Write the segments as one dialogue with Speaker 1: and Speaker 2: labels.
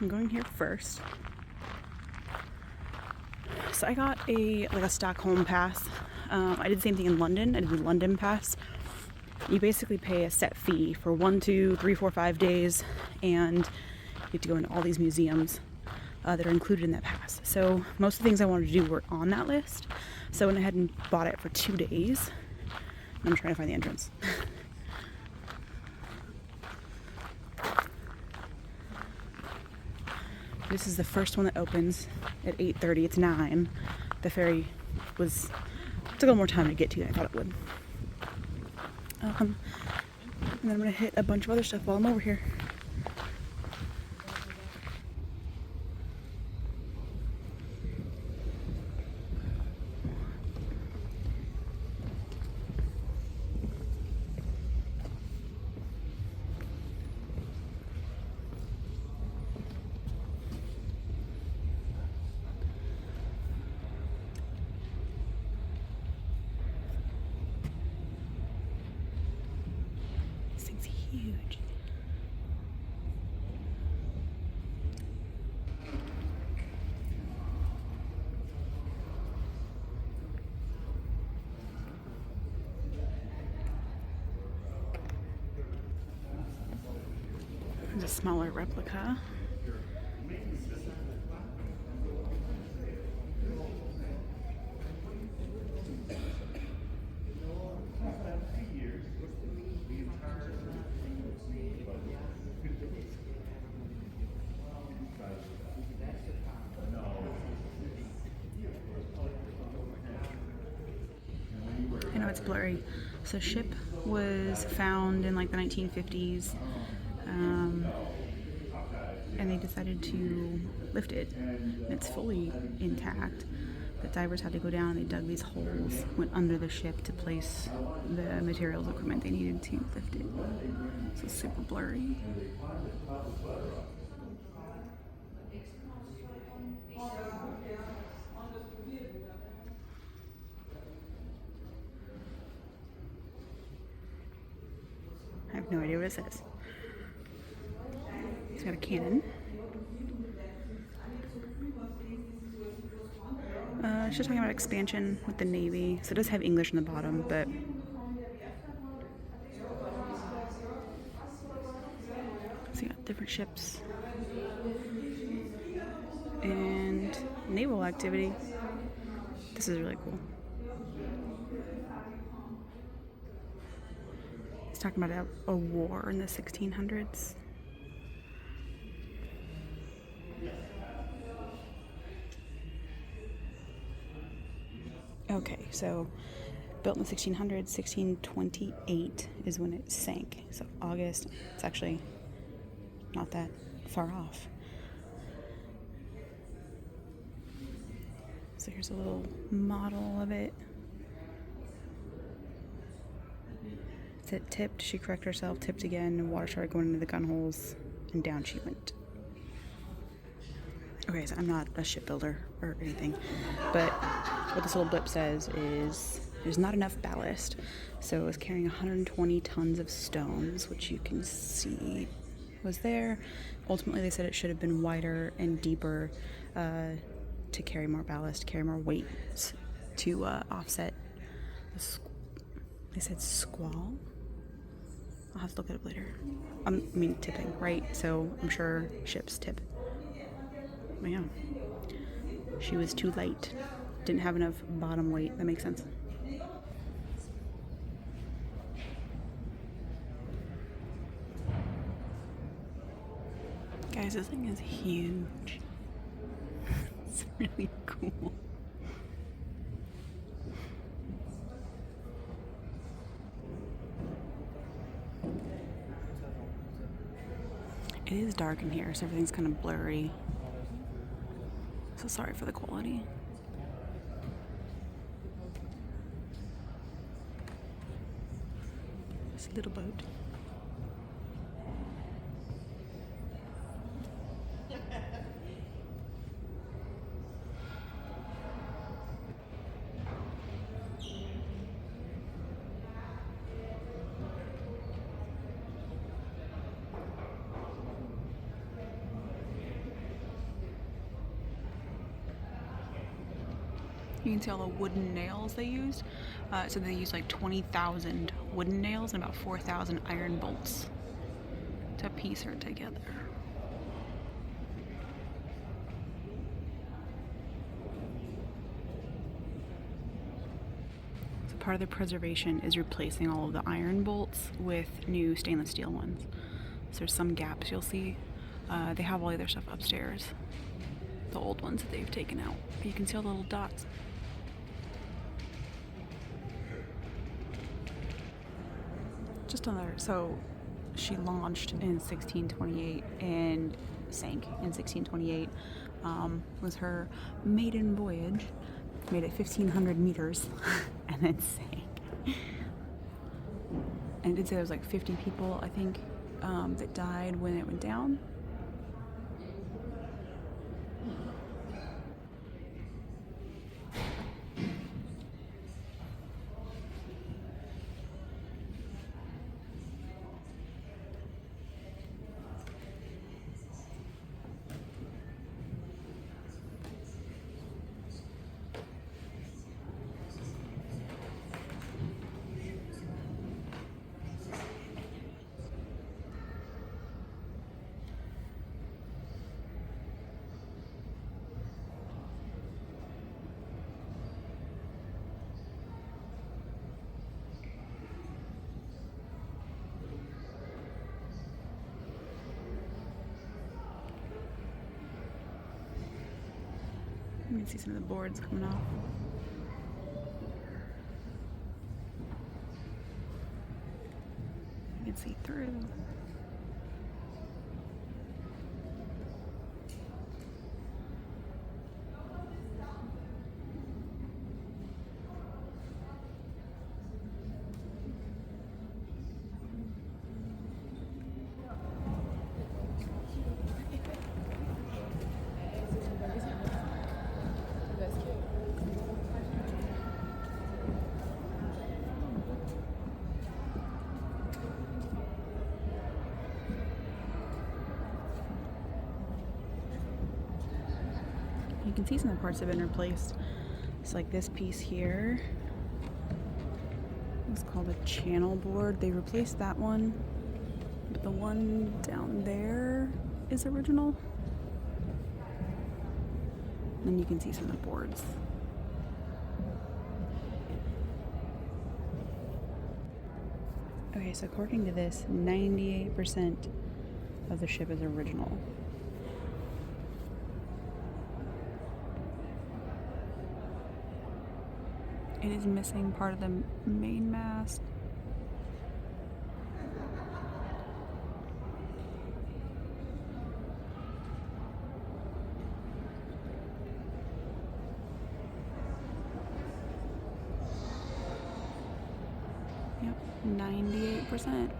Speaker 1: I'm going here first. So I got a Stockholm pass. I did the same thing in London. I did the London pass. You basically pay a set fee for 1, 2, 3, 4, 5 days, and you get to go into all these museums that are included in that pass. So most of the things I wanted to do were on that list. So I went ahead and bought it for 2 days. I'm trying to find the entrance. This is the first one that opens at 8:30. It's 9. The ferry took a little more time to get to than I thought it would. And then I'm gonna hit a bunch of other stuff while I'm over here. This thing's huge. There's a smaller replica. I know it's blurry. So ship was found in like the 1950s, and they decided to lift it. It's fully intact. The divers had to go down and they dug these holes, went under the ship to place the materials equipment they needed to lift it. So it's super blurry. I have no idea what it says. It's got a cannon. It's just talking about expansion with the Navy. So it does have English in the bottom, but so you got different ships and naval activity. This is really cool. It's talking about a war in the 1600s. Okay, so built in the 1600s, 1628 is when it sank. So August, it's actually not that far off. So here's a little model of it. It tipped, she corrected herself, tipped again, and water started going into the gun holes, and down she went. Okay, so I'm not a shipbuilder or anything, but what this little blip says is there's not enough ballast. So it was carrying 120 tons of stones, which you can see was there. Ultimately, they said it should have been wider and deeper to carry more ballast, carry more weight to offset they said squall. I'll have to look it up later. I mean tipping, right? So I'm sure ships tip. But yeah, she was too light. Didn't have enough bottom weight. That makes sense. Guys, this thing is huge. It's really cool. It is dark in here, so everything's kind of blurry. So sorry for the quality. This little boat. You can see all the wooden nails they used. So they used like 20,000 wooden nails and about 4,000 iron bolts to piece her together. So part of the preservation is replacing all of the iron bolts with new stainless steel ones. So there's some gaps you'll see. They have all the other stuff upstairs, the old ones that they've taken out. But you can see all the little dots. Just another, so she launched in 1628 and sank in 1628. Was her maiden voyage. Made it 1,500 meters and then sank. And it did say there was like 50 people, I think, that died when it went down. You can see some of the boards coming off. You can see through. You can see some of the parts have been replaced. It's like this piece here. It's called a channel board. They replaced that one, but the one down there is original. And you can see some of the boards. Okay, so according to this, 98% of the ship is original. It is missing part of the main mast. Yep, 98%.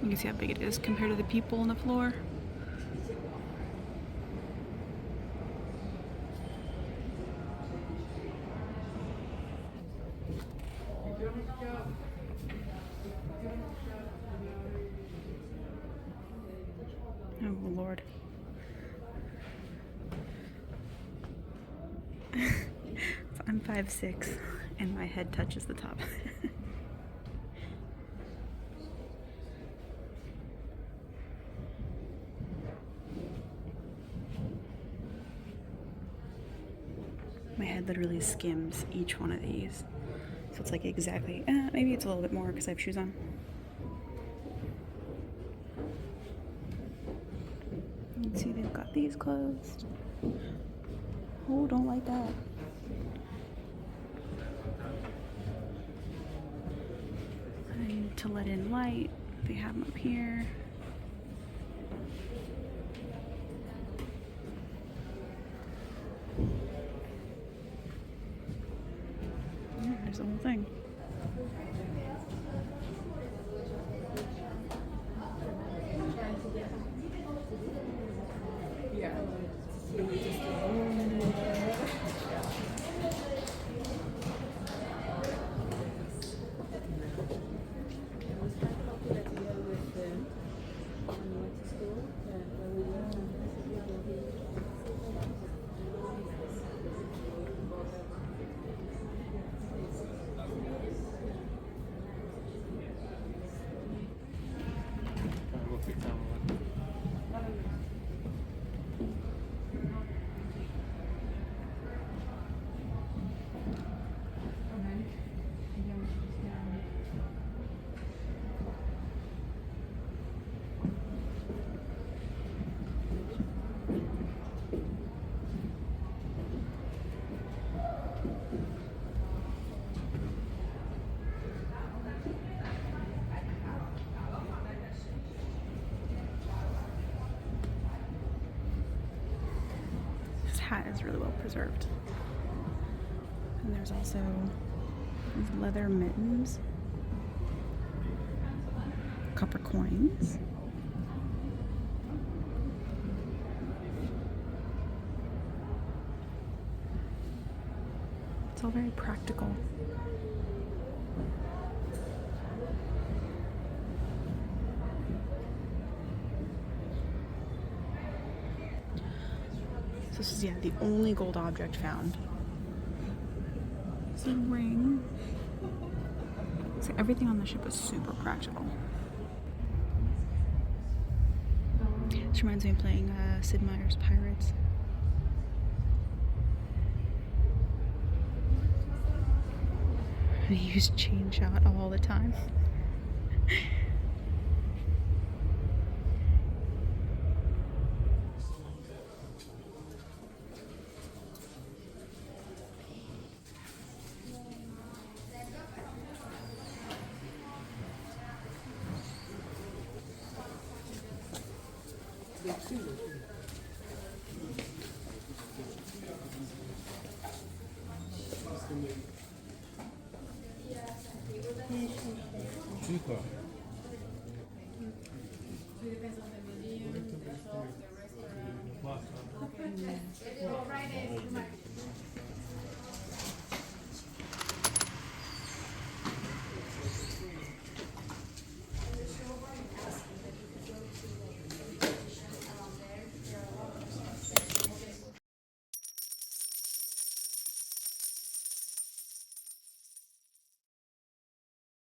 Speaker 1: You can see how big it is compared to the people on the floor. Oh, Lord. So I'm 5'6", and my head touches the top. My head literally skims each one of these. So it's like exactly, maybe it's a little bit more because I have shoes on. You can see they've got these closed. Oh, don't like that. And to let in light, they have them up here. There's the whole thing. hat is really well preserved. And there's also these leather mittens, copper coins. It's all very practical. So this is, yeah, the only gold object found. It's a ring. So everything on the ship was super practical. This reminds me of playing Sid Meier's Pirates. I use chain shot all the time.